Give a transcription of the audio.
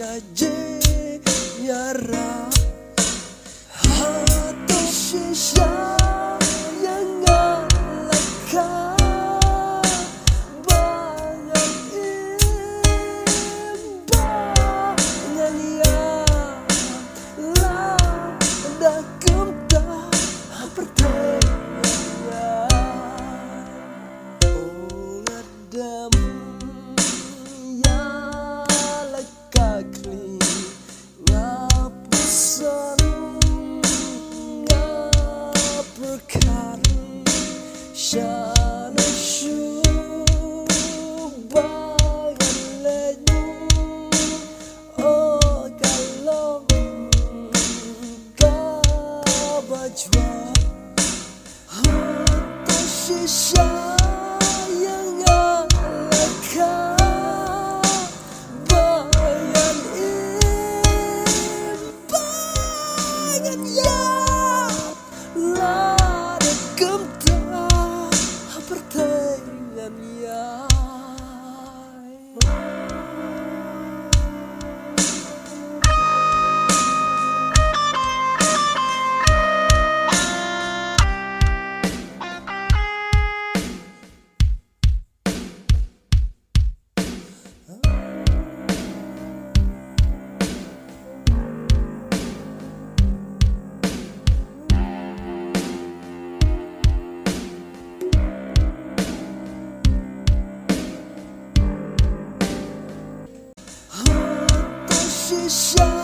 kaje yara hati shisha yang ngalaka bangan bangan ya la dakum ta pertanya oh adam ya lakakli ngapusan ngaperkari syana syubangan leju oh kalau kabajwa hati shisha yang ngalaka bangan ya lada gemta pertengan ya shisha